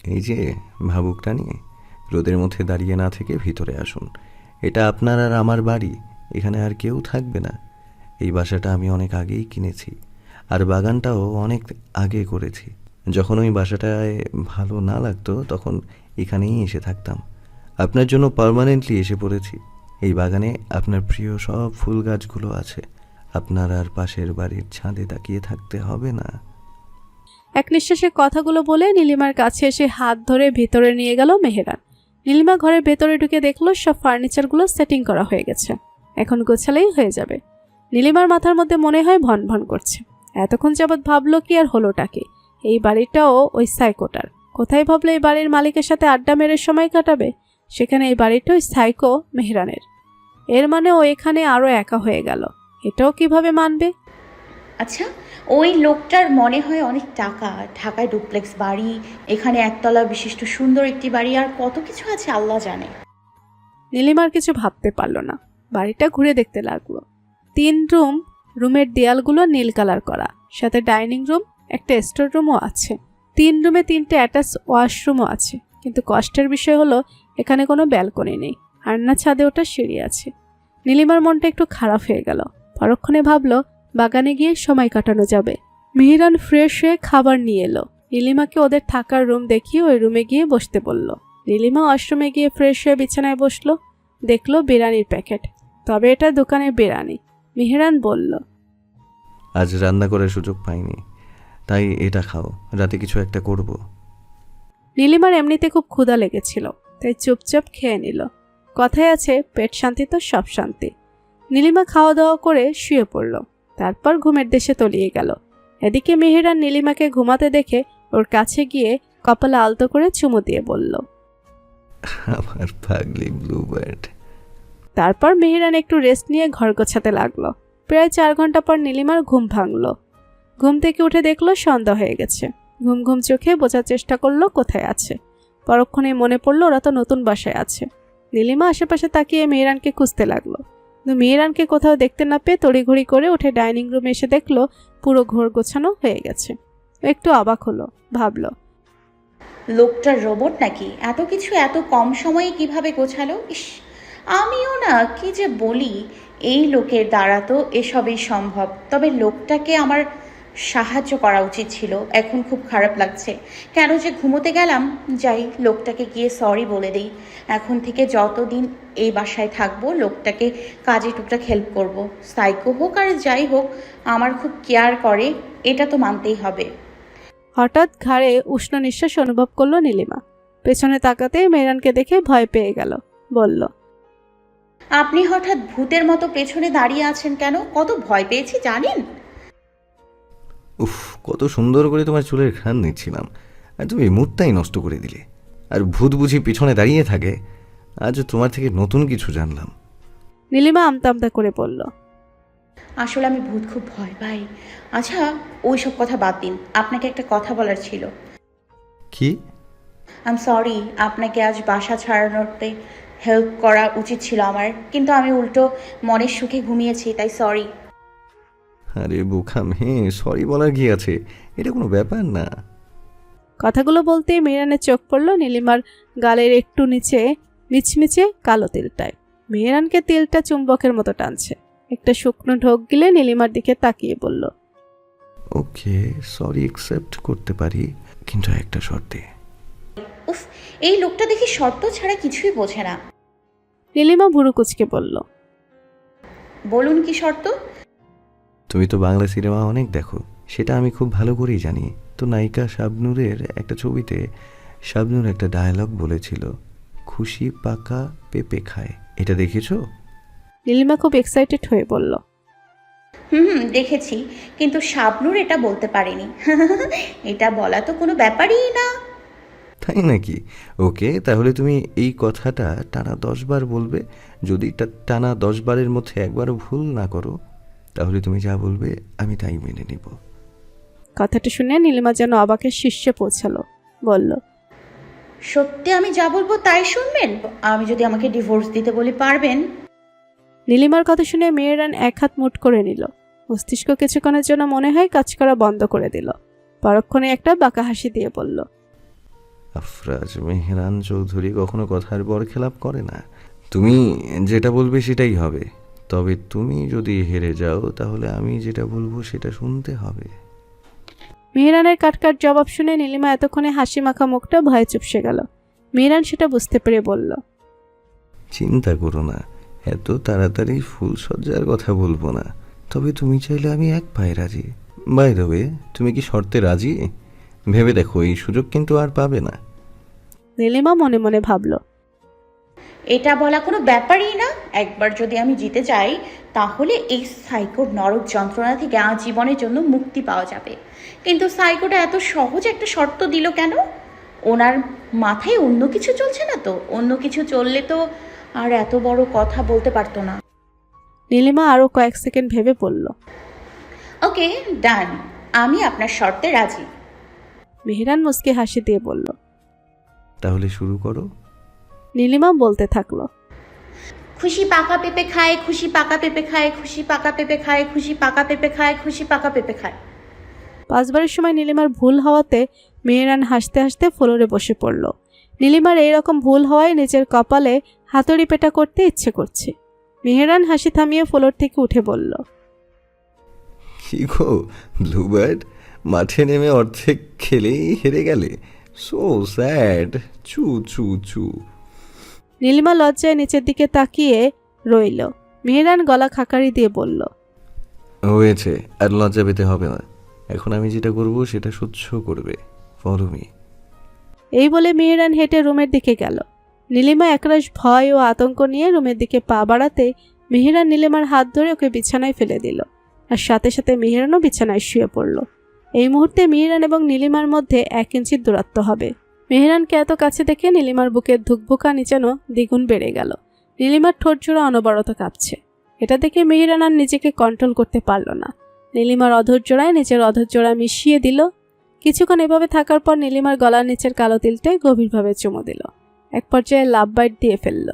এই যে ভাবুকটা নিয়ে রোদের মধ্যে দাঁড়িয়ে না থেকে ভিতরে আসুন। এটা আপনার আর আমার বাড়ি, এখানে আর কেউ থাকবে না। এই বাসাটা আমি অনেক আগেই কিনেছি, আর বাগানটাও অনেক আগে করেছি। যখন ওই বাসাটায় ভালো না লাগতো তখন এখানেই এসে থাকতাম। আপনার জন্য পার্মানেন্টলি এসে পড়েছি। এই বাগানে আপনার প্রিয় সব ফুল গাছগুলো আছে। আপনার আর পাশের বাড়ির ছাদে তাকিয়ে থাকতে হবে না। এক নিঃশ্বাসে কথাগুলো বলে নীলিমার কাছে এসে হাত ধরে ভিতরে নিয়ে গেল মেহেরান। নীলিমা ঘরের ভেতরে ঢুকে দেখলো সব ফার্নিচারগুলো সেটিং করা হয়ে গেছে, এখন গোছালেই হয়ে যাবে। নীলিমার মাথার মধ্যে মনে হয় ভন ভন করছে। এতক্ষণ যাবৎ ভাবলো কি আর হলোটা কি? এই বাড়িটাও ওই সাইকোটার। কোথায় ভাবলো এই বাড়ির মালিকের সাথে আড্ডা মেরে সময় কাটাবে, সেখানে এই বাড়িটা ওই সাইকো মেহরানের। এর মানে ও এখানে আরও একা হয়ে গেল। এটাও কিভাবে মানবে? আচ্ছা, ওই লোকটার মনে হয় অনেক টাকা, ঢাকায় ডুপ্লেক্স বাড়ি, এখানে একতলা বিশিষ্ট সুন্দর একটি বাড়ি, আর কত কিছু আছে আল্লাহ জানে। নীলিমার কিছু ভাবতে পারল না। বাড়িটা ঘুরে দেখতে লাগলো। 3 রুম, রুমের দেয়ালগুলো নীল কালার করা, সাথে ডাইনিং রুম, একটা স্টোর রুমও আছে। 3 রুমে 3টে অ্যাটাচ ওয়াশরুমও আছে, কিন্তু কষ্টের বিষয় হলো এখানে কোনো ব্যালকনি নেই, আর না ছাদে ওটা সিঁড়ি আছে। নীলিমার মনটা একটু খারাপ হয়ে গেল। পরক্ষণে ভাবলো বাগানে গিয়ে সময় কাটানো যাবে। মেহেরান ফ্রেশ হয়ে খাবার নিয়ে এলো। নীলিমাকে ওদের থাকার রুম দেখিয়ে ওই রুমে গিয়ে বসতে বলল। নীলিমা ওয়াশরুমে গিয়ে ফ্রেশ হয়ে বিছানায় বসলো। দেখলো বিরিয়ানির প্যাকেট, তবে এটা দোকানের বিরিয়ানি। মেহেরান বলল, আজ রান্না করার সুযোগ পাইনি, তাই এটা খাও, রাতে কিছু একটা করব। নীলিমার এমনিতে খুব ক্ষুধা লেগেছিল, তাই চুপচাপ খেয়ে নিল। কথায় আছে পেট শান্তি তো সব শান্তি। নীলিমা খাওয়া দাওয়া করে শুয়ে পড়ল, তারপর ঘুমের দেশে তলিয়ে গেল। এদিকে মেহেরান নীলিমাকে ঘুমাতে দেখে ওর কাছে গিয়ে কপালে আলতো করে চুমু দিয়ে বলল, আমার পাগলি ব্লুবার্ড। তারপর মেহেরান একটু রেস্ট নিয়ে ঘর গোছাতে লাগলো। প্রায় 4 ঘন্টা পর নীলিমার ঘুম ভাঙলো। ঘুম থেকে উঠে দেখলো সন্ধ্যা হয়ে গেছে। ঘুম ঘুম চোখে বোঝার চেষ্টা করলো কোথায় আছে। পরক্ষণে মনে পড়লো ওরা তো নতুন বাসায় আছে। নীলিমা আশেপাশে তাকিয়ে মেহেরানকে খুঁজতে লাগলো, কিন্তু মেহেরানকে কোথাও দেখতে না পেয়ে তড়িঘড়ি করে উঠে ডাইনিং রুমে এসে দেখলো পুরো ঘর গোছানো হয়ে গেছে। একটু অবাক হলো, ভাবলো লোকটার রোবট নাকি? এত কিছু এত কম সময়ে কিভাবে গোছালো! ইস, আমিও না কি যে বলি, এই লোকের দ্বারা তো এসবই সম্ভব। তবে লোকটাকে আমার সাহায্য করা উচিত ছিল। এখন খুব খারাপ লাগছে, কেন যে ঘুমোতে গেলাম। যাই, লোকটাকে গিয়ে সরি বলে দিই। এখন থেকে যতদিন এই বাসায় থাকবো লোকটাকে কাজে টুকটাক হেল্প করব। সাইকো হোক আর যাই হোক, আমার খুব কেয়ার করে, এটা তো মানতেই হবে। হঠাৎ ঘাড়ে উষ্ণ নিঃশ্বাস অনুভব করলো নীলিমা। পেছনে তাকাতেই মেহেরানকে দেখে ভয় পেয়ে গেল। বলল, আপনি হঠাৎ ভূতের মতো পেছনে দাঁড়িয়ে আছেন কেন? কত ভয় পেয়েছি জানেন? উফ, কত সুন্দর করে তোমার চুলের ঘ্রাণ নিচ্ছিলাম, আর তুমি মুডটাই নষ্ট করে দিলে। আর ভূত বুঝি পিছনে দাঁড়িয়ে থাকে? আজ তোমার থেকে নতুন কিছু জানলাম। নীলিমা আমতা আমতা করে বলল, আসলে আমি ভূত খুব ভয় পাই। আচ্ছা, ওই সব কথা বাদ দিন, আপনাকে একটা কথা বলার ছিল। কি? আই এম সরি, আপনাকে আজ বাসা ছাড়ানোতে হেল্প করা উচিত ছিল আমার, কিন্তু আমি উল্টো মনের সুখে ঘুমিয়েছি, তাই সরি। আরে বোকা মেয়ে, সরি বলার কি আছে? এটা কোনো ব্যাপার না। কথাগুলো বলতে মেহেরানের চোখ পড়ল নীলিমার গালের একটু নিচে মিচমিচে কালো তিলটায়। মেহেরানকে তিলটা চুম্বকের মতো টানছে। একটা শুকনো ঢোক গিলে নীলিমার দিকে তাকিয়ে বলল, ওকে, সরি অ্যাকসেপ্ট করতে পারি, কিন্তু একটা শর্তে। উফ, এই লোকটা দেখি শর্ত ছাড়া কিছুই বোঝে না। নীলিমা ভুরু কুচকে বলল, বলুন কি শর্ত? তুমি তো বাংলা সিনেমা অনেক দেখো, সেটা আমি খুব ভালো করেই জানি। তো নায়িকা শাবনূরের একটা ছবিতে শাবনূর একটা ডায়লগ বলেছিল, খুশি পাকা পেঁপে খায়। এটা দেখেছো? নীলিমা খুব এক্সাইটেড হয়ে বলল, হুম, দেখেছি, কিন্তু শাবনূর এটা বলতে পারেনি। এটা বলা তো কোনো ব্যাপারই না। তাই নাকি? ওকে, তাহলে তুমি এই কথাটা টানা 10 বার বলবে। যদি টানা 10 বারের মধ্যে একবারও ভুল না করো, তাহলে তুমি যা বলবে আমি তাই মেনে নিব। কথাটা শুনে নীলিমা যেন অবাকের শীর্ষে পৌঁছালো। বলল, সত্যি আমি যা বলবো তাই শুনবেন? আমি যদি আমাকে ডিভোর্স দিতে বলি পারবেন? নীলিমার কথা শুনে মেহেরান এক হাত মুঠ করে নিল। মস্তিষ্ক কিছুক্ষণের জন্য মনে হয় কাজ করা বন্ধ করে দিল। পরক্ষণে একটা বাঁকা হাসি দিয়ে বলল, আফরাজ মেহরান চৌধুরী কখনো কথার বর খেলাপ করে না। তুমি যেটা বলবে সেটাই হবে, তবে তুমি যদি হেরে যাও তাহলে আমি যেটা বলবো সেটা শুনতে হবে। মেহরানের কাটকাট জবাব শুনে নীলিমা এতক্ষণে হাসি মাখা মুখটা ভয়ে চুপসে গেল। মেহরান সেটা বুঝতে পেরে বলল, চিন্তা করো না, এত তাড়াতাড়ি ফুলসজ্জার কথা বলবো না, তবে তুমি চাইলে আমি এক পায়ে রাজি। বাই দ্য ওয়ে, তুমি কি শর্তে রাজি? ভেবে দেখো, এই সুযোগ কিন্তু আর পাবে না। নীলিমা মনে মনে ভাবল, এটা বলা কোনো ব্যাপারই না। একবার যদি আমি জিতে যাই তাহলে এই সাইকোর নরক যন্ত্রণা থেকে আজীবনের জন্য মুক্তি পাওয়া যাবে। কিন্তু সাইকোটা এত সহজ একটা শর্ত দিল কেন? ওনার মাথায় অন্য কিছু চলছে না তো? অন্য কিছু চললে তো আর এত বড় কথা বলতে পারতো না। নীলিমা আরও কয়েক সেকেন্ড ভেবে বলল, ওকে, ডান, আমি আপনার শর্তে রাজি। মেহরান মুচকি হাসি দিয়ে বলল। তাহলে শুরু করো। নীলিমা বলতে থাকলো, খুশি পাকা পেঁপে খায়, খুশি পাকা পেঁপে খায়, খুশি পাকা পেঁপে খায়, খুশি পাকা পেঁপে খায়, খুশি পাকা পেঁপে খায়। 5 বারের সময় নীলিমার ভুল হওয়াতে মেহরান হাসতে হাসতে ফ্লোরে বসে পড়ল। নীলিমার এইরকম ভুল হওয়ায় নিজের কপালে হাতুড়ি পেটা করতে ইচ্ছে করছে। মেহরান হাসি থামিয়ে ফ্লোর থেকে উঠে বলল, কি গো ব্লুবার্ড, মাঠে নেমে অর্ধেক খেলেই হেরে গেলে? So sad. চু চু চু। নীলিমা লজ্জায় নিচের দিকে তাকিয়ে রইল। মেহরান গলা খাকারি দিয়ে বলল, হয়েছে, আর লজ্জা পেতে হবে না। এখন আমি যেটা করব সেটা সহ্য করবে। Follow me. এই বলে মেহরান হেঁটে রুমের দিকে গেল। নীলিমা একরাশ ভয় ও আতঙ্ক নিয়ে রুমের দিকে পা বাড়াতে মেহরান নীলিমার হাত ধরে ওকে বিছানায় ফেলে দিল, আর সাথে সাথে মেহরানও বিছানায় শুয়ে পড়ল। এই মুহূর্তে মেহরান এবং নীলিমার মধ্যে 1 ইঞ্চির দূরত্ব হবে। মেহরানকে এত কাছে দেখে নীলিমার বুকের ধুকভুকানি যেন দ্বিগুণ বেড়ে গেল। নীলিমার ঠোঁট জোড়া অনবরত কাঁপছে। এটা দেখে মেহরান আর নিজেকে কন্ট্রোল করতে পারল না। নীলিমার অধর জোড়ায় নিজের অধর জোড়া মিশিয়ে দিল। কিছুক্ষণ এভাবে থাকার পর নীলিমার গলার নিচের কালো তিলটায় গভীরভাবে চুমু দিল। এক পর্যায়ে লাভ বাইট দিয়ে ফেলল।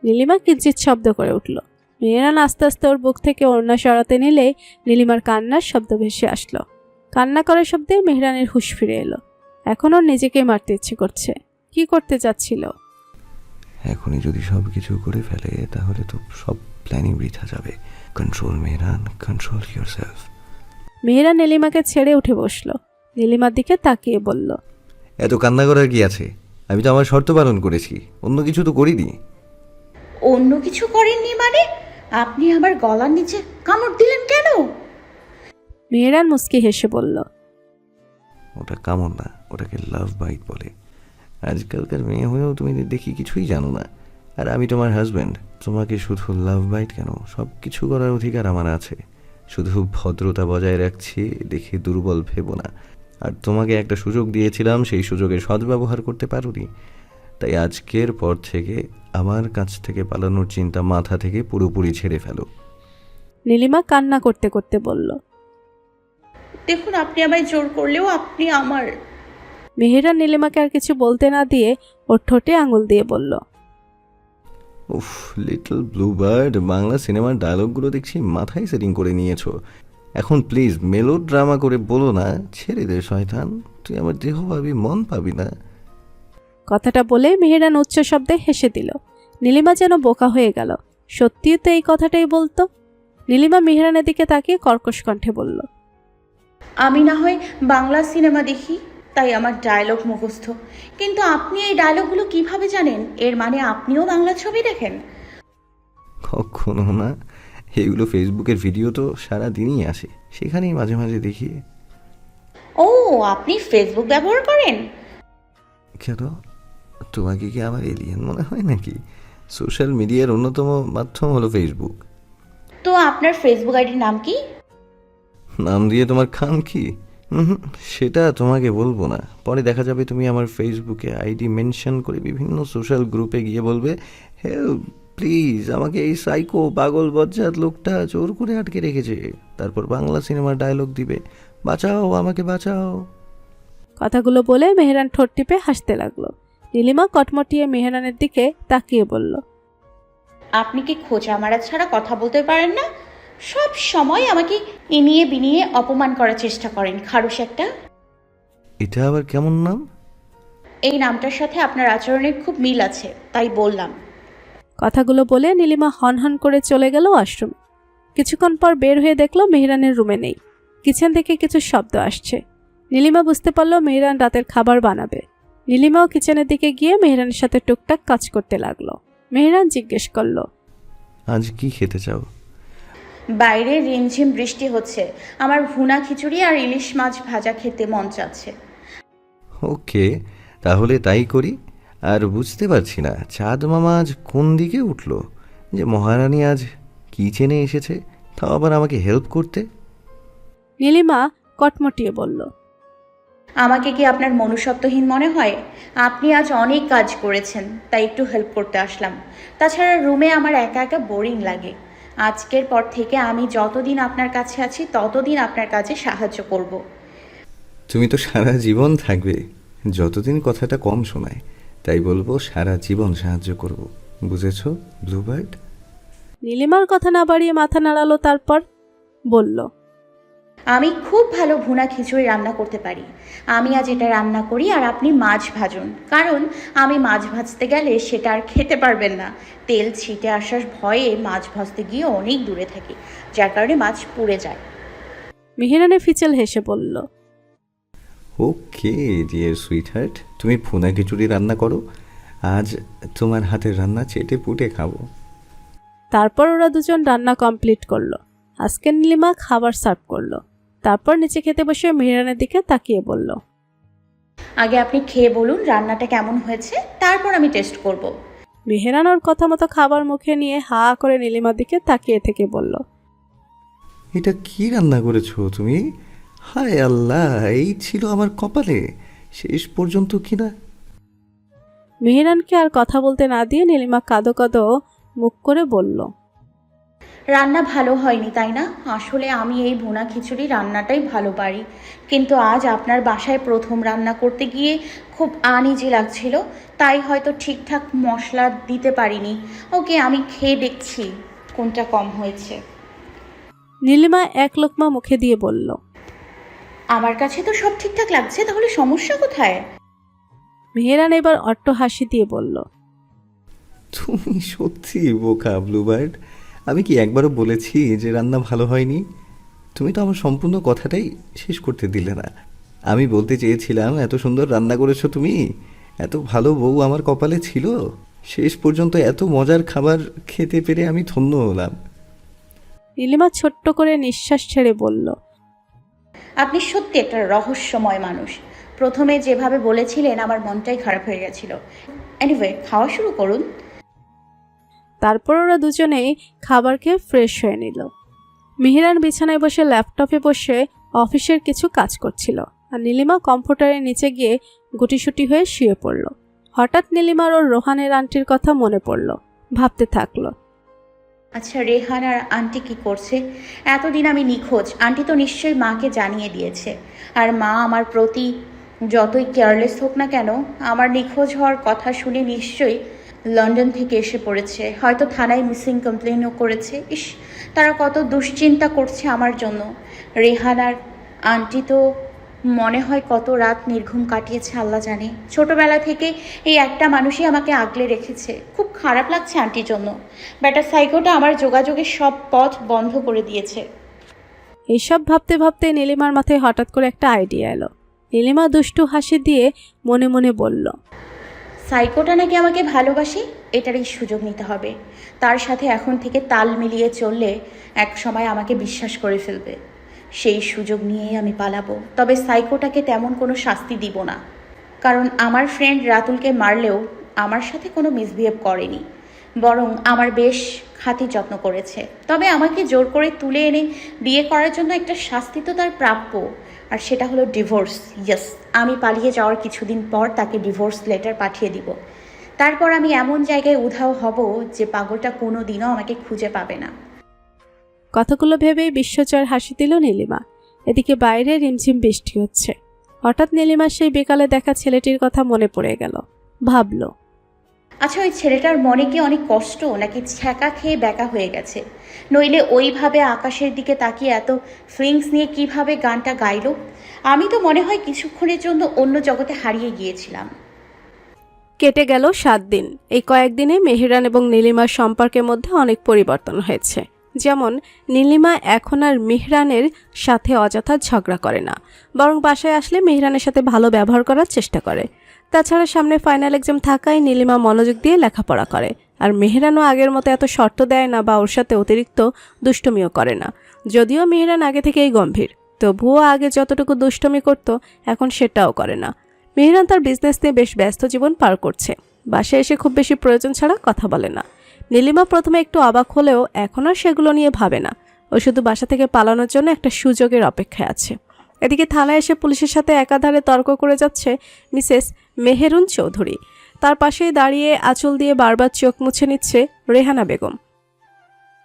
নীলিমা কিঞ্চিৎ শব্দ করে উঠল। মেহরান আস্তে আস্তে ওর বুক থেকে ওড়না সরাতে নিলে নীলিমার কান্নার শব্দ ভেসে আসলো। কান্না করার শব্দে মেহরানের হুঁশ ফিরে এলো। এখন ওর নিজেকেই মারতে ইচ্ছে করছে। কি করতে চাচ্ছিল? এখনই যদি সব কিছু করে ফেলে তাহলে তো সব প্ল্যানিং বৃথা যাবে। Control Mehran, control yourself. Mehran নীলিমাকে ছেড়ে উঠে বসলো। নীলিমার দিকে তাকিয়ে বলল, এত কান্না করার কি আছে? আমি তো আমার শর্ত পালন করেছি, অন্য কিছু তো করিনি। অন্য কিছু করেননি মানে? আপনি আমার গলার নিচে কামড় দিলেন কেন? মেহরান মুচকি হেসে বলল, ওটা কামড় না, ওটাকে লাভ বাইট বলে। আজকালকার মেয়ে হয়েও তুমি দেখি কিছুই জানো না। আর আমি তোমার হাজব্যান্ড, তোমাকে শুধু লাভ বাইট কেন, সব কিছু করার অধিকার আমার আছে। শুধু ভদ্রতা বজায় রাখছি দেখে দুর্বল ভেবো না। আর তোমাকে একটা সুযোগ দিয়েছিলাম, সেই সুযোগে সদ্ব্যবহার করতে পারোনি। তাই আজকের পর থেকে আমার কাছ থেকে পালানোর চিন্তা মাথা থেকে পুরোপুরি ছেড়ে ফেলো। নীলিমা কান্না করতে করতে বলল। দেখুন, আপনি আমায় জোর করলেও আপনি আমার। মেহরান নীলিমাকে আর কিছু বলতে না দিয়ে ওর ঠোঁটে আঙুল দিয়ে বলল, উফ লিটল ব্লুবার্ড, বাংলা সিনেমার ডায়লগগুলো দেখছি মাথায় সেটিং করে নিয়েছো। এখন প্লিজ মেলো ড্রামা করে বলো না, ছেড়ে দে শয়তান, তুই আমার দেহ পাবি, মন পাবি না। কথাটা বলে মেহরান উচ্চ শব্দে হেসে দিল। নীলিমা যেন বোকা হয়ে গেল। সত্যিই তো এই কথাটাই বলতো। নীলিমা মেহরানের দিকে তাকিয়ে কর্কশ কণ্ঠে বলল, আমি না হয় বাংলা সিনেমা দেখি, তাই আমার ডায়লগ মুখস্থ। কিন্তু আপনি এই ডায়লগগুলো কিভাবে জানেন? এর মানে আপনিও বাংলা ছবি দেখেন? কখনো না, এগুলো ফেসবুকের ভিডিও তো সারা দিনই আসে, সেখানেই মাঝে মাঝে দেখি। ও, আপনি ফেসবুক ব্যবহার করেন? কেন, তোমাকে কি আমার এলিয়েন মনে হয় নাকি? সোশ্যাল মিডিয়ার অন্যতম মাধ্যম হলো ফেসবুক। তো আপনার ফেসবুক আইডির নাম কি? নাম দিয়ে তোমার খাম কি? সেটা তোমাকে বলবো না। পরে দেখা যাবে তুমি আমার ফেসবুকে আইডি মেনশন করে বিভিন্ন সোশ্যাল গ্রুপে গিয়ে বলবে, হেল্প প্লিজ, আমাকে এই সাইকো পাগল বজ্জাত লোকটা জোর করে আটকে রেখেছে। তারপর বাংলা সিনেমার ডায়লগ দিবে, বাঁচাও আমাকে বাঁচাও। কথাগুলো বলে মেহরান ঠোঁট টিপে হাসতে লাগলো। নীলিমা কটমটিয়ে মেহরানের দিকে তাকিয়ে বলল, আপনি কি খোঁচা মারা ছাড়া কথা বলতে পারেন না? সব সময় আমাকে ইনিয়ে বিনিয়ে অপমান করার চেষ্টা করেন, খারুস একটা। এটা আবার কেমন নাম? এই নামটার সাথে আপনার আচরণের খুব মিল আছে, তাই বললাম। কথাগুলো বলে নীলিমা হনহন করে চলে গেল ওয়াশরুমে। কিছুক্ষণ পর বের হয়ে দেখলো মেহরানের রুমে নেই। কিচেন থেকে কিছু শব্দ আসছে। নীলিমা বুঝতে পারলো মেহরান রাতের খাবার বানাবে। নীলিমাও কিচেনের দিকে গিয়ে মেহরানের সাথে টুকটাক কাজ করতে লাগলো। মেহরান জিজ্ঞেস করলো, আজ কি খেতে চাও? বাইরে রিমঝিম বৃষ্টি হচ্ছে, আমার ভুনা খিচুড়ি আর ইলিশ মাছ ভাজা খেতে মন চাচ্ছে। ওকে, তাহলে তাই করি। আর বুঝতে পারছি না চাঁদ মামা আজ কোন দিকে উঠলো যে মহারানী আজ কিচেনে এসেছে, তাও আবার আমাকে হেল্প করতে। নীলিমা কটমটিয়ে বলল, আমাকে কি আপনার মনুষ্যত্বহীন মনে হয়? আপনি আজ অনেক কাজ করেছেন, তাই একটু হেল্প করতে আসলাম। তাছাড়া রুমে আমার একা একা বোরিং লাগে। আজকের পর থেকে আমি যতদিন আপনার কাছে আছি ততদিন আপনার কাজে সাহায্য করব। তুমি তো সারা জীবন থাকবে, যতদিন কথাটা কম শোনায়, তাই বলবো সারা জীবন সাহায্য করব। বুঝেছো ব্লুবার্ড? নীলিমার কথা না বাড়িয়ে মাথা নাড়ালো, তারপর বলল, আমি খুব ভালো ভুনা খিচুড়ি রান্না করতে পারি। আমি আজ এটা রান্না করি আর আপনি মাছ ভাজুন, কারণ আমি মাছ ভাজতে গেলে সেটা আর খেতে পারবেন না। তেল ছিটে আসার ভয়ে মাছ ভাজতে গিয়ে অনেক দূরে থাকি, যার কারণে মাছ পুড়ে যায়। মেহরানে ফিচেল হেসে বলল, ওকে ডিয়ার সুইটহার্ট, তুমি ভুনা খিচুড়ি রান্না করো, আজ তোমার হাতের রান্না চেটে পুটে খাবো। তারপর ওরা দুজন রান্না কমপ্লিট করলো। আজকে নীলিমা খাবার সার্ভ করলো। তারপর নিচে খেতে বসে মেহরানের দিকে তাকিয়ে বলল, আগে আপনি খেয়ে বলুন রান্নাটা কেমন হয়েছে, তারপর আমি টেস্ট করব। মেহরান ওর কথা মতো খাবার মুখে নিয়ে হা করে নীলিমার দিকে তাকিয়ে থেকে বলল, এটা কি রান্না করেছো তুমি? হায় আল্লাহ, এই ছিল আমার কপালে শেষ পর্যন্ত কিনা। মেহরানকে আর কথা বলতে না দিয়ে নীলিমা কাঁদো কাঁদো মুখ করে বলল, রান্না ভালো হয়নি তাই না? আসলে আমি এই ভুনা খিচুড়ি রান্নাটাই ভালো পারি, কিন্তু আজ আপনার বাসায় প্রথম রান্না করতে গিয়ে খুব আনইজি লাগছিল, তাই হয়তো ঠিকঠাক মশলা দিতে পারিনি। ওকে, আমি খেয়ে দেখছি কোনটা কম হয়েছে। নীলিমা এক লোকমা মুখে দিয়ে বলল, আমার কাছে তো সব ঠিকঠাক লাগছে, তাহলে সমস্যা কোথায়? মেহরান এবার অট্ট হাসি দিয়ে বলল, তুমি সত্যি বোকা ব্লুবার্ড। আমি কি একবারও বলেছি যে রান্না ভালো হয়নি? তুমি তো আমার সম্পূর্ণ কথাটাই শেষ করতে দিলে না। আমি বলতে চেয়েছিলাম এত সুন্দর রান্না করেছো তুমি, এত ভালো বউ আমার কপালে ছিল, শেষ পর্যন্ত এত মজার খাবার খেতে পেরে আমি ধন্য হলাম। নীলিমা ছোট্ট করে নিঃশ্বাস ছেড়ে বলল, আপনি সত্যি একটা রহস্যময় মানুষ। প্রথমে যেভাবে বলেছিলেন আমার মনটাই খারাপ হয়ে গেছিল। এনিওয়ে, খাওয়া শুরু করুন। তারপর ওরা দুজনেই খাবার খেয়ে ফ্রেশ হয়ে নিল। মেহরান বিছানায় বসে ল্যাপটপে বসে অফিসের কিছু কাজ করছিল, আর নীলিমা কম্পিউটারের নিচে গিয়ে গুটিসুটি হয়ে শুয়ে পড়ল। হঠাৎ নীলিমার ওর রোহানের আন্টির কথা মনে পড়ল। ভাবতে থাকলো, আচ্ছা, রেহান আর আন্টি কি করছে? এতদিন আমি নিখোঁজ, আন্টি তো নিশ্চয়ই মাকে জানিয়ে দিয়েছে। আর মা আমার প্রতি যতই কেয়ারলেস হোক না কেন, আমার নিখোঁজ হওয়ার কথা শুনে নিশ্চয়ই লন্ডন থেকে এসে পড়েছে, হয়তো থানায় মিসিং কমপ্লেনও করেছে। ইস, তারা কত দুশ্চিন্তা করছে আমার জন্য। রেহান আর আন্টি তো মনে হয় কত রাত নির্ঘুম কাটিয়েছে আল্লাহ জানে। ছোটবেলা থেকে এই একটা মানুষই আমাকে আগলে রেখেছে। খুব খারাপ লাগছে আন্টির জন্য। ব্যাটা সাইকোটা আমার যোগাযোগের সব পথ বন্ধ করে দিয়েছে। এইসব ভাবতে ভাবতে নীলিমার মাথায় হঠাৎ করে একটা আইডিয়া এলো। নীলিমা দুষ্টু হাসি দিয়ে মনে মনে বলল, সাইকোটা নাকি আমাকে ভালোবাসে, এটারই সুযোগ নিতে হবে। তার সাথে এখন থেকে তাল মিলিয়ে চললে এক সময় আমাকে বিশ্বাস করে ফেলবে। সেই সুযোগ নিয়েই আমি পালাবো, তবে সাইকোটাকে তেমন কোনো শাস্তি দিব না, কারণ আমার ফ্রেন্ড রাতুলকে মারলেও আমার সাথে কোনো মিসবিহেভ করেনি, বরং আমার বেশ খাতির যত্ন করেছে। তবে আমাকে জোর করে তুলে এনে বিয়ে করার জন্য একটা শাস্তি তো তার প্রাপ্য, আর সেটা হলো ডিভোর্স। ইয়েস, আমি পালিয়ে যাওয়ার কিছুদিন পর তাকে ডিভোর্স লেটার পাঠিয়ে দিব। তারপর আমি এমন জায়গায় উধাও হব যে পাগলটা কোনো দিনও আমাকে খুঁজে পাবে না। কথাগুলো ভেবেই বিশ্বজয়ের হাসি দিল নীলিমা। এদিকে বাইরে রিমঝিম বৃষ্টি হচ্ছে। হঠাৎ নীলিমার সেই বিকালে দেখা ছেলেটির কথা মনে পড়ে গেল। ভাবল, আচ্ছা, ওই ছেলেটার মনে কি অনেক কষ্ট, নাকি ছ্যাঁকা খেয়ে ব্যাকা হয়ে গেছে? নইলে ওইভাবে আকাশের দিকে তাকিয়ে এত ফিলিংস নিয়ে কিভাবে গানটা গাইলো? আমি তো মনে হয় কিছুক্ষণের জন্য অন্য জগতে হারিয়ে গিয়েছিলাম। কেটে গেল 7 দিন। এই কয়েকদিনে মেহেরান এবং নীলিমার সম্পর্কের মধ্যে অনেক পরিবর্তন হয়েছে। যেমন নীলিমা এখন আর মেহরানের সাথে অযথা ঝগড়া করে না, বরং বাসায় আসলে মেহরানের সাথে ভালো ব্যবহার করার চেষ্টা করে। তাছাড়া সামনে ফাইনাল এক্সাম থাকায় নীলিমা মনোযোগ দিয়ে লেখাপড়া করে, আর মেহরানও আগের মতো এত শর্ত দেয় না বা ওর সাথে অতিরিক্ত দুষ্টুমিও করে না। যদিও মেহরান আগে থেকেই গম্ভীর, তবুও আগে যতটুকু দুষ্টুমি করত এখন সেটাও করে না। মেহরান তার বিজনেস নিয়ে বেশ ব্যস্ত জীবন পার করছে, বাসায় এসে খুব বেশি প্রয়োজন ছাড়া কথা বলে না। নীলিমা প্রথমে একটু অবাক হলেও এখন আর সেগুলো নিয়ে ভাবে না। ও শুধু বাসা থেকে পালানোর জন্য একটা সুযোগের অপেক্ষায় আছে। এদিকে থানায় এসে পুলিশের সাথে একাধারে তর্ক করে যাচ্ছে মিসেস মেহেরুন চৌধুরী। তার পাশেই দাঁড়িয়ে আঁচল দিয়ে বারবার চোখ মুছে নিচ্ছে রেহানা বেগম।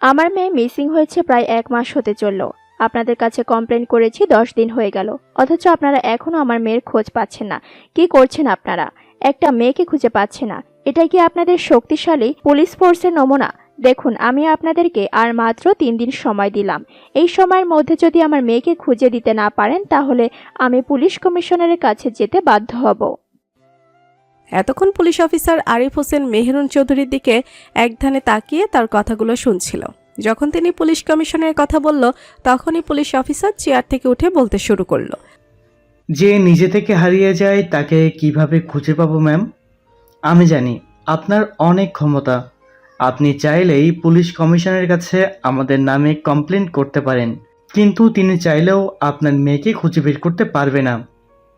আমার মেয়ে মিসিং হয়েছে প্রায় 1 মাস হতে চলল। আপনাদের কাছে কমপ্লেন করেছি 10 দিন হয়ে গেল, অথচ আপনারা এখনো আমার মেয়ের খোঁজ পাচ্ছেন না। কি করছেন আপনারা? একটা মেয়েকে খুঁজে পাচ্ছে না। এটাই কি আপনাদের শক্তিশালী পুলিশ ফোর্সের নমুনা? দেখুন, আমি আপনাদেরকে আর মাত্র 3 দিন সময় দিলাম। এই সময়ের মধ্যে যদি আমার মেয়েকে খুঁজে দিতে না পারেন, তাহলে আমি পুলিশ কমিশনারের কাছে যেতে বাধ্য হব। এতক্ষণ পুলিশ অফিসার আরিফ হোসেন মেহেরুন চৌধুরীর দিকে একধানে তাকিয়ে তার কথাগুলো শুনছিল। যখন তিনি পুলিশ কমিশনারের কথা বলল, তখনই পুলিশ অফিসার চেয়ার থেকে উঠে বলতে শুরু করলো। যে নিজে থেকে হারিয়ে যায় তাকে কিভাবে খুঁজে পাবো ম্যাম? আমি জানি আপনার অনেক ক্ষমতা। আপনি চাইলেই পুলিশ কমিশনারের কাছে আমাদের নামে কমপ্লেন করতে পারেন, কিন্তু তিনি চাইলেও আপনার মেয়েকে খুঁজে বের করতে পারবে না,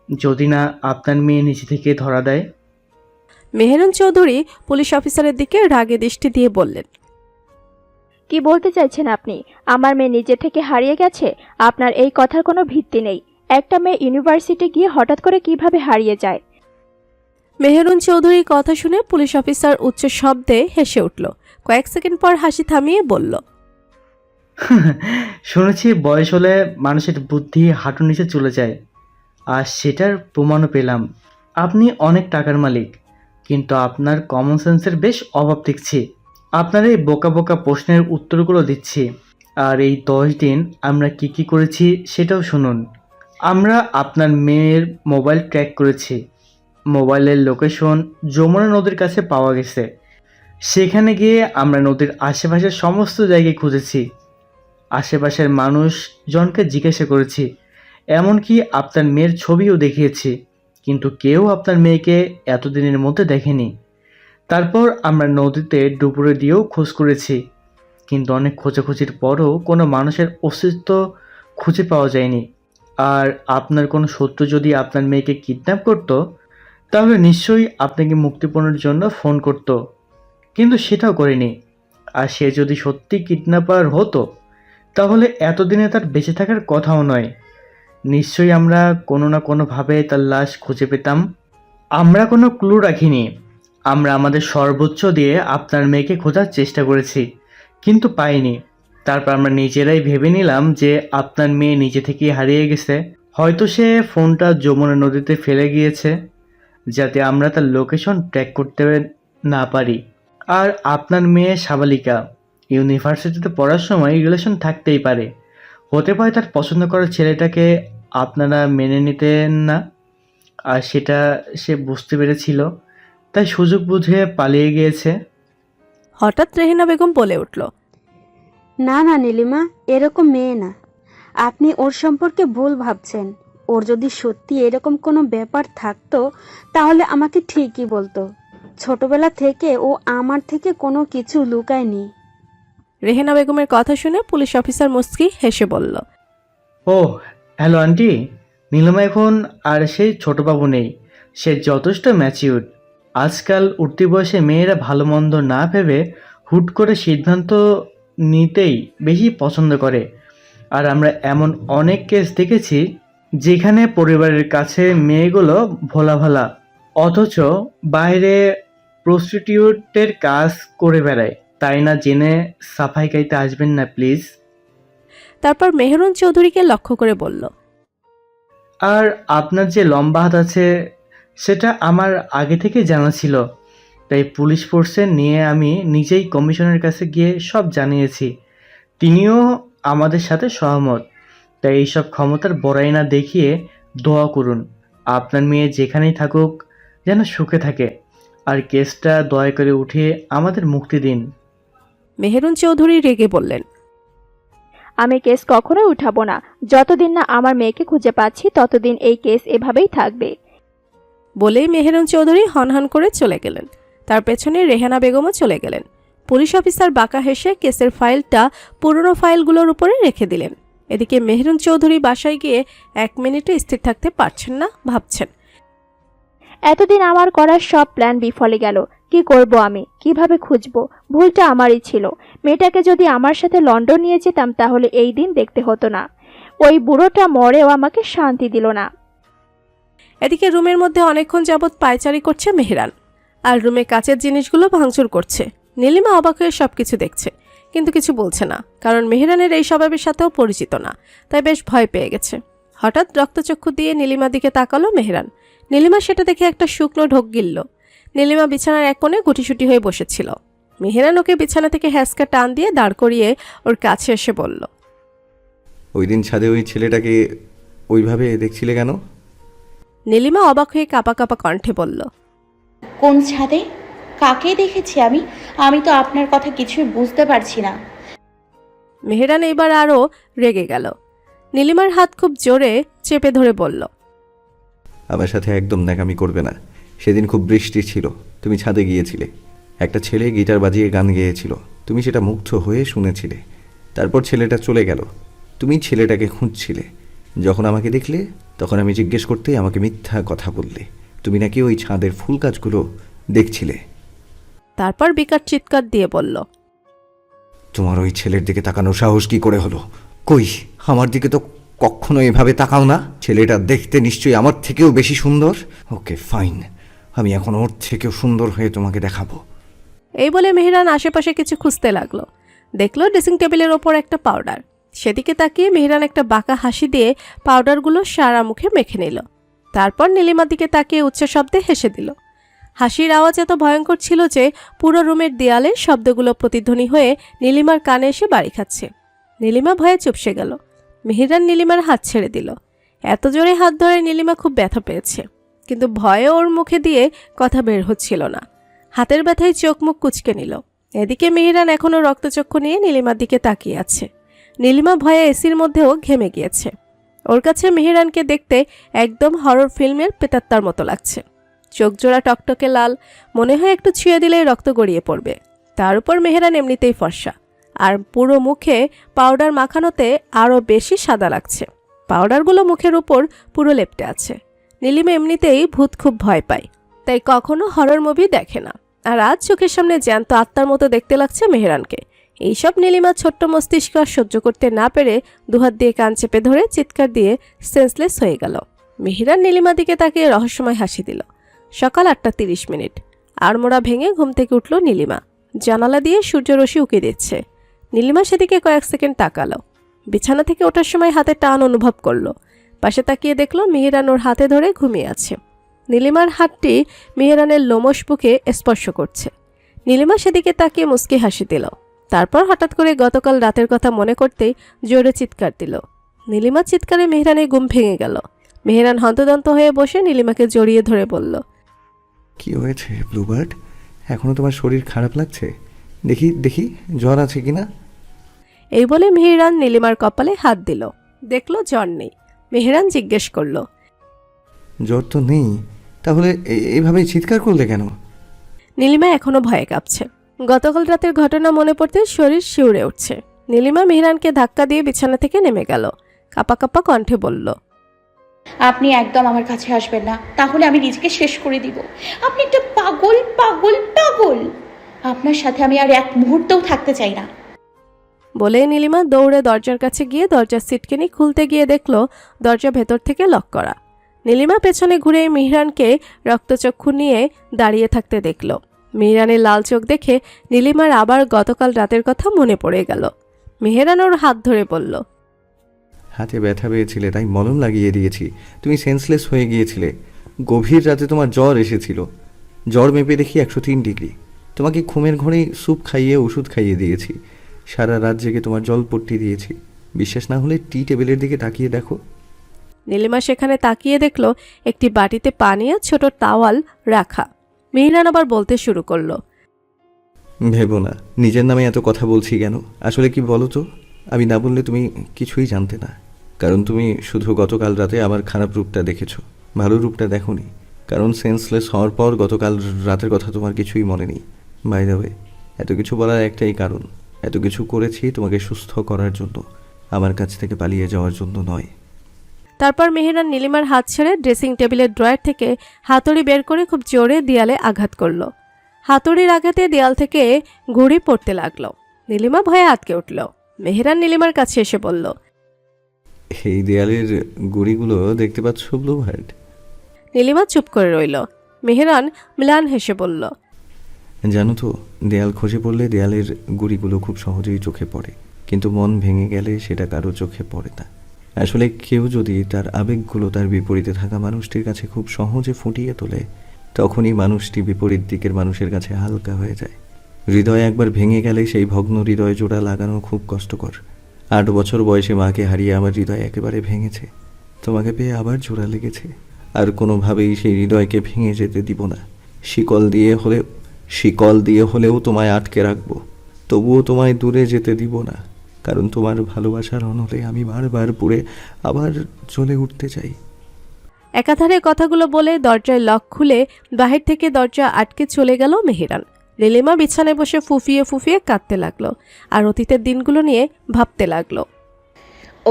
যদি না আপনার মেয়ে নিজে থেকে ধরা দেয়। মেহেরুন চৌধুরী পুলিশ অফিসারের দিকে রাগে দৃষ্টি দিয়ে বললেন, কি বলতে চাইছেন আপনি? আমার মেয়ে নিজে থেকে হারিয়ে গেছে? আপনার এই কথার কোনো ভিত্তি নেই। একটা মেয়ে ইউনিভার্সিটি গিয়ে হঠাৎ করে কিভাবে হারিয়ে যায়? মেহেরুন চৌধুরীর কথা শুনে পুলিশ অফিসার উচ্চ শব্দে হেসে উঠল। কয়েক সেকেন্ড পর হাসি থামিয়ে বলল, শুনেছি বয়স হলে মানুষের বুদ্ধি হাঁটুর নিচে চলে যায়, আর সেটার প্রমাণও পেলাম। আপনি অনেক টাকার মালিক, কিন্তু আপনার কমন সেন্সের বেশ অভাব দেখছি। আপনার এই বোকা বোকা প্রশ্নের উত্তরগুলো দিচ্ছি, আর এই 10 দিন আমরা কি করেছি সেটাও শুনুন। আমরা আপনার মেয়ের মোবাইল ট্র্যাক করেছি। মোবাইলের লোকেশন যমুনা নদীর কাছে পাওয়া গেছে। সেখানে গিয়ে আমরা নদীর আশেপাশের সমস্ত জায়গায় খুঁজেছি, আশেপাশের মানুষজনকে জিজ্ঞাসা করেছি, এমনকি আপনার মেয়ের ছবিও দেখিয়েছি, কিন্তু কেউ আপনার মেয়েকে এতদিনের মধ্যে দেখেনি। তারপর আমরা নদীতে ডুবুরে দিয়েও খোঁজ করেছি, কিন্তু অনেক খোঁজাখুঁজির পরও কোনো মানুষের অস্তিত্ব খুঁজে পাওয়া যায়নি। আর আপনার কোনো শত্রু যদি আপনার মেয়েকে কিডন্যাপ করত, তাহলে নিশ্চয়ই আপনাকে মুক্তিপণের জন্য ফোন করত, কিন্তু সেটাও করেনি। আর সে যদি সত্যি কিডন্যাপার হতো, তাহলে এতদিনে তার বেঁচে থাকার কথাও নয়। নিশ্চয়ই আমরা কোনো না কোনোভাবে তার লাশ খুঁজে পেতাম। আমরা কোনো ক্লু রাখিনি। আমরা আমাদের সর্বোচ্চ দিয়ে আপনার মেয়েকে খোঁজার চেষ্টা করেছি, কিন্তু পাইনি। তারপর আমরা নিজেরাই ভেবে নিলাম যে আপনার মেয়ে নিজে থেকেই হারিয়ে গেছে। হয়তো সে ফোনটা যমুনা নদীতে ফেলে গিয়েছে, যাতে আমরা তার লোকেশন ট্র্যাক করতে না পারি। আর আপনার মেয়ে সাবালিকা, ইউনিভার্সিটিতে পড়ার সময় রিলেশন থাকতেই পারে। হতে পারে তার পছন্দ করা ছেলেটাকে আপনারা মেনে নিতেন না, আর সেটা সে বুঝতে পেরেছিল, তাই সুযোগ বুঝে পালিয়ে গিয়েছে। হঠাৎ রেহানা বেগম বলে উঠল, না না নীলিমা, এরকম মেয়ে না। আপনি ওর সম্পর্কে ভুল ভাবছেন। ওর যদি সত্যি এরকম কোনো ব্যাপার থাকতো, তাহলে আমাকে ঠিকই বলতো। ছোটবেলা থেকে ও আমার থেকে কোনো কিছু লুকায়নি। রেহানা বেগমের কথা শুনে পুলিশ অফিসার মুস্কি হেসে বলল, ও হ্যালো আন্টি, নীলিমা এখন আর সেই ছোটবাবু নেই। সে যথেষ্ট ম্যাচিউর। আজকাল উঠতি বয়সে মেয়েরা ভালো মন্দ না ভেবে হুট করে সিদ্ধান্ত নিতেই বেশি পছন্দ করে। আর আমরা এমন অনেক কেস দেখেছি যেখানে পরিবারের কাছে মেয়েগুলো ভোলা ভালা, অথচ বাইরে প্রস্টিটিউটের কাজ করে বেড়ায়। তাই না জেনে সাফাই গাইতে আসবেন না প্লিজ। তারপর মেহেরুন চৌধুরীকে লক্ষ্য করে বলল, আর আপনার যে লম্বা হাত আছে সেটা আমার আগে থেকে জানা ছিল, তাই পুলিশ ফোর্সে নিয়ে আমি নিজেই কমিশনের কাছে গিয়ে সব জানিয়েছি। তিনিও আমাদের সাথে সহমত। তাই এইসব ক্ষমতার বড়াই না দেখিয়ে দোয়া করুন আপনার মেয়ে যেখানেই থাকুক যেন সুখে থাকে। আর কেসটা দয়া করে উঠিয়ে আমাদের মুক্তি দিন। মেহেরুন চৌধুরী রেগে বললেন, আমি কেস কখনোই উঠাবো না। যতদিন না আমার মেয়েকে খুঁজে পাচ্ছি ততদিন এই কেস এভাবেই থাকবে। বলেই মেহেরুন চৌধুরী হনহন করে চলে গেলেন। তার পেছনে রেহানা বেগমও চলে গেলেন। পুলিশ অফিসার বাঁকা হেসে কেসের ফাইলটা পুরনো ফাইলগুলোর উপরে রেখে দিলেন। এদিকে মেহেরুন চৌধুরী বাসায় গিয়ে 1 মিনিটও স্থির থাকতে পারছেন না, ভাবছেন, এতদিন আমার করা সব প্ল্যান বিফলে গেল। কি করব আমি? কিভাবে খুঁজবো? ভুলটা আমারই ছিল। মেয়েটাকে যদি আমার সাথে লন্ডন নিয়ে যেতাম তাহলে এই দিন দেখতে হতো না। ওই বুড়োটা মরেও আমাকে শান্তি দিল না। এদিকে রুমের মধ্যে অনেকক্ষণ যাবৎ পায়চারি করছে মেহরান, আর রুমে কাচের জিনিসগুলো ভাঙচুর করছে। নীলিমা অবাক হয়ে সবকিছু দেখছে, কিন্তু কিছু বলছে না, কারণ মেহরানের এই স্বভাবের সাথেও পরিচিত না, তাই বেশ ভয় পেয়ে গেছে। হঠাৎ রক্তচক্ষু দিয়ে নীলিমার দিকে তাকালো মেহরান। নীলিমা সেটা দেখে একটা শুকনো ঢোক গিলল। নীলিমা বিছানার এক কোণে গুটিসুটি হয়ে বসেছিল। মেহরান ওকে বিছানা থেকে হ্যাঁচকা টান দিয়ে দাঁড় করিয়ে ওর কাছে এসে বলল, ওই দিন ছাদে ওই ছেলেটাকে ওইভাবে দেখছিলে কেন? নীলিমা অবাক হয়ে কাঁপা কাঁপা কণ্ঠে বলল, কোন ছাদে? কাকে দেখেছি আমি? আমি তো আপনার কথা কিছুই বুঝতে পারছি না। মেহরান এবার আরও রেগে গেল। নীলিমার হাত খুব জোরে চেপে ধরে বলল, আমার সাথে একদম ন্যাকামি করবে না। সেদিন খুব বৃষ্টি ছিল, তুমি ছাদে গিয়েছিলে। একটা ছেলে গিটার বাজিয়ে গান গেয়েছিল, তুমি সেটা মুগ্ধ হয়ে শুনেছিলে। তারপর ছেলেটা চলে গেল, তুমি ছেলেটাকে খুঁজছিলে। যখন আমাকে দেখলে তখন আমি জিজ্ঞেস করতেই আমাকে মিথ্যা কথা বললে। তুমি নাকি ওই ছাদের ফুল গাছগুলো দেখছিলে। তারপর বিকট চিৎকার দিয়ে বলল, তোমার ওই ছেলের দিকে তাকানোর সাহস কি করে হলো? কই, আমার দিকে তো কখনো এভাবে তাকাও না। ছেলেটা দেখতে নিশ্চয়ই আমার থেকেও বেশি সুন্দর। ওকে ফাইন, আমি এখন ওর থেকেও সুন্দর হয়ে তোমাকে দেখাবো। এই বলে মেহরান আশেপাশে কিছু খুঁজতে লাগলো। দেখলো ড্রেসিং টেবিলের ওপর একটা পাউডার। সেদিকে তাকিয়ে মেহরান একটা বাঁকা হাসি দিয়ে পাউডারগুলো সারা মুখে মেখে নিল। তারপর নীলিমার দিকে তাকিয়ে উচ্চ শব্দে হেসে দিল। হাসির আওয়াজ এত ভয়ঙ্কর ছিল যে পুরো রুমের দেয়ালে শব্দগুলো প্রতিধ্বনি হয়ে নীলিমার কানে এসে বাড়ি খাচ্ছে। নীলিমা ভয়ে চুপসে গেল। মেহরান নীলিমার হাত ছেড়ে দিল। এত জোরে হাত ধরে নীলিমা খুব ব্যথা পেয়েছে, কিন্তু ভয়ে ওর মুখে দিয়ে কথা বের হচ্ছিল না। হাতের ব্যথায় চোখ মুখ কুঁচকে নিল। এদিকে মেহরান এখনও রক্তচক্ষু নিয়ে নীলিমার দিকে তাকিয়ে আছে। নীলিমা ভয়ে এসির মধ্যেও ঘেমে গিয়েছে। ওর কাছে মেহরানকে দেখতে একদম হরর ফিল্মের প্রেতাত্মার মতো লাগছে। চোখ জোড়া টকটকে লাল, মনে হয় একটু ছুঁয়ে দিলেই রক্ত গড়িয়ে পড়বে। তার উপর মেহরান এমনিতেই ফর্সা, আর পুরো মুখে পাউডার মাখানোতে আরও বেশি সাদা লাগছে। পাউডারগুলো মুখের উপর পুরো লেপটে আছে। নীলিমা এমনিতেই ভূত খুব ভয় পায়, তাই কখনো হরর মুভি দেখে না। আর আজ চোখের সামনে জ্যান্ত আত্মার মতো দেখতে লাগছে মেহরানকে। এইসব নীলিমা ছোট্ট মস্তিষ্ক আর সহ্য করতে না পেরে দুহাত দিয়ে কান চেপে ধরে চিৎকার দিয়ে সেন্সলেস হয়ে গেল। মেহরান নীলিমার দিকে তাকিয়ে রহস্যময় হাসি দিল। সকাল 8:30। আড়মোড়া ভেঙে ঘুম থেকে উঠল নীলিমা। জানালা দিয়ে সূর্যরশ্মি উঁকি দিচ্ছে। নীলিমা সেদিকে কয়েক সেকেন্ড তাকালো। বিছানা থেকে ওঠার সময় হাতে টান অনুভব করলো। পাশে তাকিয়ে দেখলো মেহরান ওর হাতে ধরে ঘুমিয়ে আছে। নীলিমার হাতটি মেহরানের লোমশ বুকে স্পর্শ করছে। নীলিমা সেদিকে তাকিয়ে মুচকি হাসি দিল। তারপর হঠাৎ করে গতকাল রাতের কথা মনে করতেই জোরে চিৎকার দিল। নীলিমার চিৎকারে মেহরানের ঘুম ভেঙে গেল। মেহরান হন্তদন্ত হয়ে বসে নীলিমাকে জড়িয়ে ধরে বলল, কি হয়েছে ব্লুবার্ড? এখনো তোমার শরীর খারাপ লাগছে? দেখি দেখি জ্বর আছে কিনা। এই বলে মেহরান নীলিমার কপালে হাত দিল। দেখলো জ্বর নেই। মেহরান জিজ্ঞেস করল, জ্বর তো নেই, তাহলে এইভাবে চিৎকার করলে কেন? নীলিমা এখনো ভয়ে কাঁপছে। গতকাল রাতের ঘটনা মনে পড়তে শরীর শিউরে উঠছে। নীলিমা মেহরানকে ধাক্কা দিয়ে বিছানা থেকে নেমে গেল। কাঁপা কাঁপা কণ্ঠে বলল, আপনি একদম আমার কাছে আসবেন না, তাহলে আমি নিজেকে শেষ করে দিব। আপনি একটা পাগল পাগল পাগল। আপনার সাথে আমি আর এক মুহূর্তও থাকতে চাই না। বলে নীলিমা দৌড়ে দরজার কাছে গিয়ে দরজার সিটকেনি খুলতে গিয়ে দেখলো দরজা ভেতর থেকে লক করা। নীলিমা পেছনে ঘুরে মেহরানকে রক্তচক্ষু নিয়ে দাঁড়িয়ে থাকতে দেখল। মেহরানের লাল চোখ দেখে নীলিমার আবার গতকাল রাতের কথা মনে পড়ে গেল। মেহরান ওর হাত ধরে বলল, হাতে ব্যথা পেয়েছিলে তাই মলম লাগিয়ে দিয়েছি। তুমি সেন্সলেস হয়ে গিয়েছিলে। গভীর রাতে তোমার জ্বর এসেছিল। জ্বর মেপে দেখি 103 ডিগ্রি। তোমাকে ঘুমের ঘরেই স্যুপ খাইয়ে ওষুধ খাইয়ে দিয়েছি। সারা রাত জেগে তোমার জলপট্টি দিয়েছি। বিশ্বাস না হলে টি টেবিলের দিকে তাকিয়ে দেখো। নীলিমা সেখানে তাকিয়ে দেখল একটি বাটিতে পানি আর ছোট তাওয়াল রাখা। মেহেরান আবার বলতে শুরু করলো। ভেবো না নিজের নামে এত কথা বলছি কেন। আসলে কি বলো তো, আমি না বললে তুমি কিছুই জানতে না। কারণ তুমি শুধু গতকাল রাতে আমার খারাপ রূপটা দেখেছো, ভালো রূপটা দেখোনি। কারণ সেন্সলেস হওয়ার পর গতকাল রাতের কথা তোমার কিছুই মনে নেই। বাই দ্য ওয়ে, এত কিছু বলার একটাই কারণ, এত কিছু করেছি তোমাকে সুস্থ করার জন্য, আমার কাছ থেকে পালিয়ে যাওয়ার জন্য নয়। তারপর মেহেরান নীলিমার হাত ছেড়ে ড্রেসিং টেবিলের ড্রয়ার থেকে হাতুড়ি বের করে খুব জোরে দেয়ালে আঘাত করলো। হাতুড়ির আঘাতে দেয়াল থেকে ঘুড়ি পড়তে লাগলো। নীলিমা ভয়ে আটকে উঠল। মেহেরান নীলিমার কাছে এসে বলল, এই দেয়ালের গুড়িগুলো দেখতে পাচ্ছ ব্লু হার্ট? নীলিমা চুপ করে রইল। মেহেরান ম্লান হেসে বলল, জানো তো, দেয়াল খসে পড়লে দেয়ালের গুড়িগুলো খুব সহজেই চোখে পড়ে, কিন্তু মন ভেঙে গেলে সেটা কারো চোখে পড়ে না। আসলে কেউ যদি তার আবেগগুলো তার বিপরীতে থাকা মানুষটির কাছে খুব সহজে ফুটিয়ে তোলে, তখনই মানুষটি বিপরীত দিকের মানুষের কাছে হালকা হয়ে যায়। হৃদয় একবার ভেঙে গেলে সেই ভগ্ন হৃদয় জোড়া লাগানো খুব কষ্টকর। 8 বছর বয়সে মাকে হারিয়ে আমার হৃদয় একেবারে ভেঙেছে। তোমাকে পেয়ে আবার জোড়া লেগেছে, আর কোনোভাবেই সেই হৃদয়কে ভেঙে যেতে দিব না। শিকল দিয়ে হলেও তোমায় আটকে রাখবো, তবুও তোমায় দূরে যেতে দিব না। কারণ তোমার ভালোবাসার অনলে আমি বারবার পুড়ে আবার জ্বলে উঠতে চাই। একাধারে কথাগুলো বলে দরজায় লক খুলে বাহির থেকে দরজা আটকে চলে গেল মেহেরান। নীলিমা বিছানায় বসে ফুফিয়ে ফুফিয়ে কাঁদতে লাগলো আর অতীতের দিনগুলো নিয়ে ভাবতে লাগলো।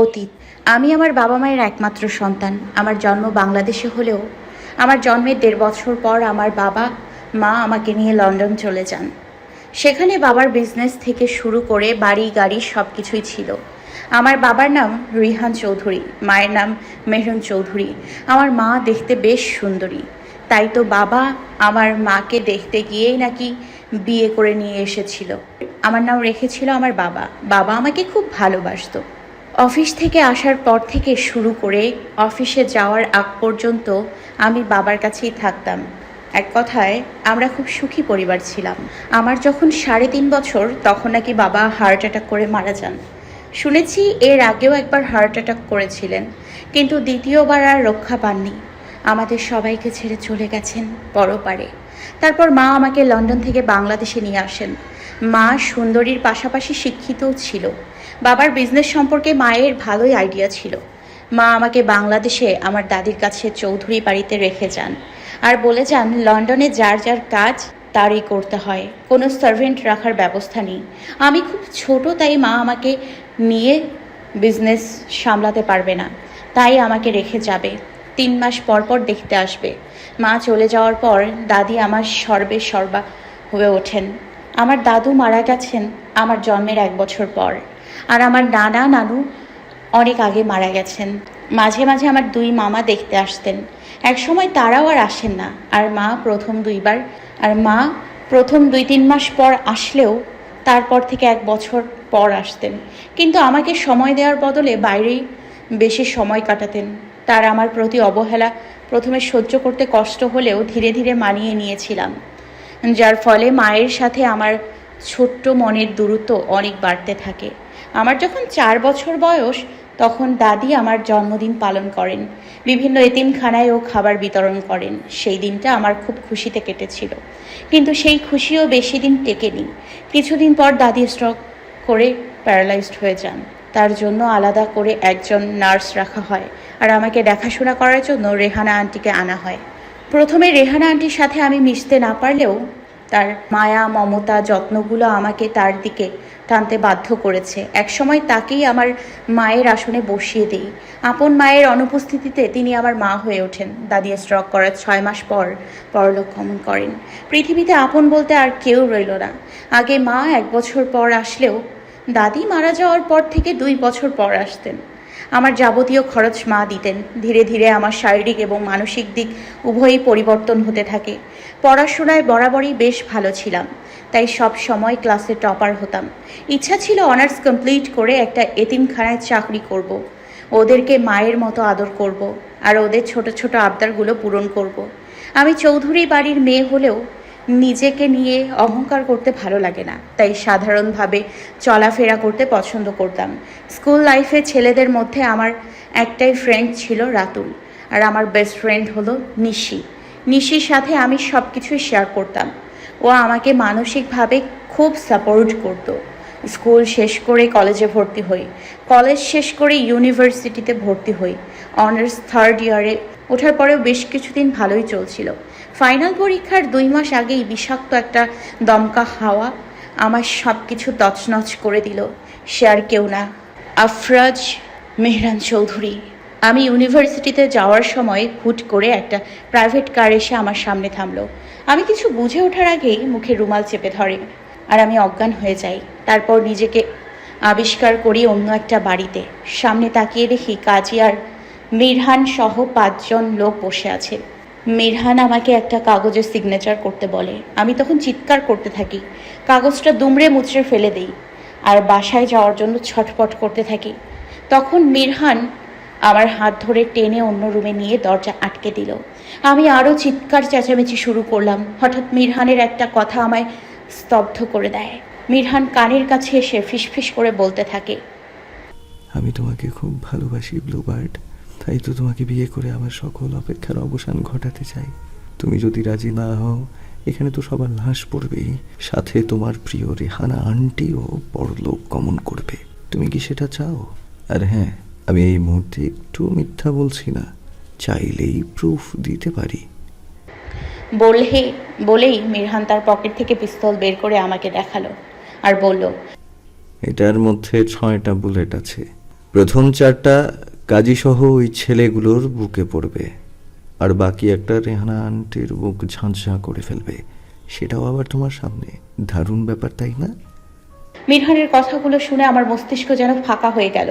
অতীত, আমি আমার বাবা মায়ের একমাত্র সন্তান। আমার জন্ম বাংলাদেশে হলেও আমার জন্মের 1.5 বছর পর আমার বাবা মা আমাকে নিয়ে লন্ডন চলে যান। সেখানে বাবার বিজনেস থেকে শুরু করে বাড়ি গাড়ি সব কিছুই ছিল। আমার বাবার নাম রিহান চৌধুরী, মায়ের নাম মেহরুন চৌধুরী। আমার মা দেখতে বেশ সুন্দরী, তাই তো বাবা আমার মাকে দেখতে গিয়েই নাকি বিয়ে করে নিয়ে এসেছিল। আমার নাম রেখেছিল আমার বাবা। বাবা আমাকে খুব ভালোবাসতো। অফিস থেকে আসার পর থেকে শুরু করে অফিসে যাওয়ার আগ পর্যন্ত আমি বাবার কাছেই থাকতাম। এক কথায় আমরা খুব সুখী পরিবার ছিলাম। আমার যখন 3.5 বছর তখন নাকি বাবা হার্ট অ্যাটাক করে মারা যান। শুনেছি এর আগেও একবার হার্ট অ্যাটাক করেছিলেন, কিন্তু দ্বিতীয়বার আর রক্ষা পাননি। আমাদের সবাইকে ছেড়ে চলে গেছেন পরপারে। তারপর মা আমাকে লন্ডন থেকে বাংলাদেশে নিয়ে আসেন। মা সুন্দরীর পাশাপাশি শিক্ষিতও ছিল। বাবার বিজনেস সম্পর্কে মায়ের ভালোই আইডিয়া ছিল। মা আমাকে বাংলাদেশে আমার দাদির কাছে চৌধুরী বাড়িতে রেখে যান আর বলে যান লন্ডনে যার যার কাজ তারই করতে হয়, কোনো সার্ভেন্ট রাখার ব্যবস্থা নেই। আমি খুব ছোট, তাই মা আমাকে নিয়ে বিজনেস সামলাতে পারবে না, তাই আমাকে রেখে যাবে। 3 মাস পর পর দেখতে আসবে। মা চলে যাওয়ার পর দাদি আমার সর্বা হয়ে ওঠেন। আমার দাদু মারা গেছেন আমার জন্মের 1 বছর পর, আর আমার নানা নানু অনেক আগে মারা গেছেন। মাঝে মাঝে আমার 2 মামা দেখতে আসতেন। এক সময় তারাও আর আসেন না। আর মা প্রথম 2-3 মাস পর আসলেও তারপর থেকে 1 বছর পর আসতেন, কিন্তু আমাকে সময় দেওয়ার বদলে বাইরেই বেশি সময় কাটাতেন। তার আমার প্রতি অবহেলা প্রথমে সহ্য করতে কষ্ট হলেও ধীরে ধীরে মানিয়ে নিয়েছিলাম, যার ফলে মায়ের সাথে আমার ছোট্ট মনের দূরত্ব অনেক বাড়তে থাকে। আমার যখন 4 বছর বয়স তখন দাদি আমার জন্মদিন পালন করেন। বিভিন্ন এতিমখানায়ও খাবার বিতরণ করেন। সেই দিনটা আমার খুব খুশিতে কেটেছিল, কিন্তু সেই খুশিও বেশি দিন টেকেনি। কিছুদিন পর দাদি স্ট্রোক করে প্যারালাইজড হয়ে যান। তার জন্য আলাদা করে একজন নার্স রাখা হয়, আর আমাকে দেখাশোনা করার জন্য রেহানা আন্টিকে আনা হয়। প্রথমে রেহানা আন্টির সাথে আমি মিশতে না পারলেও তার মায়া মমতা যত্নগুলো আমাকে তার দিকে টানতে বাধ্য করেছে। একসময় তাকেই আমার মায়ের আসনে বসিয়ে দিই। আপন মায়ের অনুপস্থিতিতে তিনি আমার মা হয়ে ওঠেন। দাদি স্ট্রোক করার 6 মাস পর পরলোক গমন করেন। পৃথিবীতে আপন বলতে আর কেউ রইল না। আগে মা 1 বছর পর আসলেও দাদি মারা যাওয়ার পর থেকে 2 বছর পর আসতেন। আমার যাবতীয় খরচ মা দিতেন। ধীরে ধীরে আমার শারীরিক এবং মানসিক দিক উভয়ই পরিবর্তন হতে থাকে। পড়াশোনায় বরাবরই বেশ ভালো ছিলাম, তাই সব সময় ক্লাসে টপার হতাম। ইচ্ছা ছিল অনার্স কমপ্লিট করে একটা এতিমখানায় চাকরি করব। ওদেরকে মায়ের মতো আদর করব, আর ওদের ছোট ছোট আবদারগুলো পূরণ করব। আমি চৌধুরী বাড়ির মেয়ে হলেও নিজেকে নিয়ে অহংকার করতে ভালো লাগে না, তাই সাধারণভাবে চলাফেরা করতে পছন্দ করতাম। স্কুল লাইফে ছেলেদের মধ্যে আমার একটাই ফ্রেন্ড ছিল, রাতুল, আর আমার বেস্ট ফ্রেন্ড হলো নিশি। নিশির সাথে আমি সব কিছুই শেয়ার করতাম। ও আমাকে মানসিকভাবে খুব সাপোর্ট করতো। স্কুল শেষ করে কলেজে ভর্তি হই, কলেজ শেষ করে ইউনিভার্সিটিতে ভর্তি হই। অনার্স থার্ড ইয়ারে ওঠার পরেও বেশ কিছুদিন ভালোই চলছিল। ফাইনাল পরীক্ষার 2 মাস আগেই বিষাক্ত একটা দমকা হাওয়া আমার সব কিছু তছনছ করে দিল। সে আর কেউ না, আফরাজ মেহরান চৌধুরী। আমি ইউনিভার্সিটিতে যাওয়ার সময় হুট করে একটা প্রাইভেট কার এসে আমার সামনে থামলো। আমি কিছু বুঝে ওঠার আগেই মুখে রুমাল চেপে ধরে আর আমি অজ্ঞান হয়ে যাই। তারপর নিজেকে আবিষ্কার করি অন্য একটা বাড়িতে। সামনে তাকিয়ে দেখি কাজী আর মিরহান সহ 5 জন লোক বসে আছে। মিরহান আমাকে একটা কাগজে সিগনেচার করতে বলে। আমি তখন চিৎকার করতে থাকি, কাগজটা দুমড়ে মুচড়ে ফেলে দিই আর বাসায় যাওয়ার জন্য ছটফট করতে থাকি। তখন মিরহান আমার হাত ধরে টেনে অন্য রুমে নিয়ে দরজা আটকে দিল। আমি আরও চিৎকার চেঁচামেচি শুরু করলাম। হঠাৎ মিরহানের একটা কথা আমায় স্তব্ধ করে দেয়। মিরহান কানের কাছে এসে ফিসফিস করে বলতে থাকে, আমি তোমাকে খুব ভালোবাসি ব্লুবার্ড, তাই তো তোমাকে বিয়ে করে আমার সকল অপেক্ষার অবসান ঘটাতে চাই। তুমি যদি রাজি না হও, এখানে তো সবার লাশ পড়বেই, সাথে তোমার প্রিয় রেহানা আন্টিও পরলোক গমন করবে। তুমি কি সেটা চাও? আর হ্যাঁ, আমি এই মুহূর্তে একটু মিথ্যা বলছি না, চাইলেই প্রুফ দিতে পারি। বলেই মিরহান তার পকেট থেকে পিস্তল বের করে আমাকে দেখালো আর বলল, এটার মধ্যে 6টা বুলেট আছে। প্রথম 4টা কাজী সহ ওই ছেলেগুলোর বুকে পড়বে, আর বাকি একটা রেহানা আন্টির বুক ঝাঁঝা করে ফেলবে। সেটাও আবার তোমার সামনে। দারুণ ব্যাপার, তাই না? মিরহানের কথাগুলো শুনে আমার মস্তিষ্ক যেন ফাঁকা হয়ে গেল।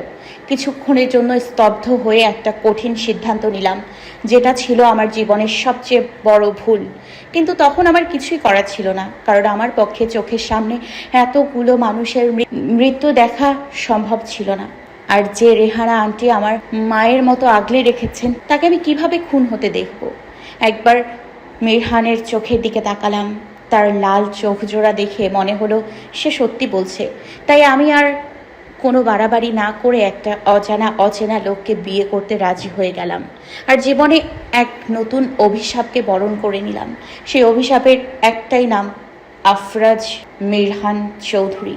কিছুক্ষণের জন্য স্তব্ধ হয়ে একটা কঠিন সিদ্ধান্ত নিলাম, যেটা ছিল আমার জীবনের সবচেয়ে বড় ভুল। কিন্তু তখন আমার কিছুই করার ছিল না, কারণ আমার পক্ষে চোখের সামনে এতগুলো মানুষের মৃত্যু দেখা সম্ভব ছিল না। আর যে রেহানা আন্টি আমার মায়ের মতো আগলে রেখেছেন, তাকে আমি কিভাবে খুন হতে দেখব? একবার মিরহানের চোখের দিকে তাকালাম। তার লাল চোখ জোড়া দেখে মনে হলো সে সত্যি বলছে। তাই আমি আর কোনো বাড়াবাড়ি না করে একটা অচেনা লোককে বিয়ে করতে রাজি হয়ে গেলাম। আর জীবনে এক নতুন অভিশাপকে বরণ করে নিলাম। সেই অভিশাপের একটাই নাম, আফরাজ মিরহান চৌধুরী।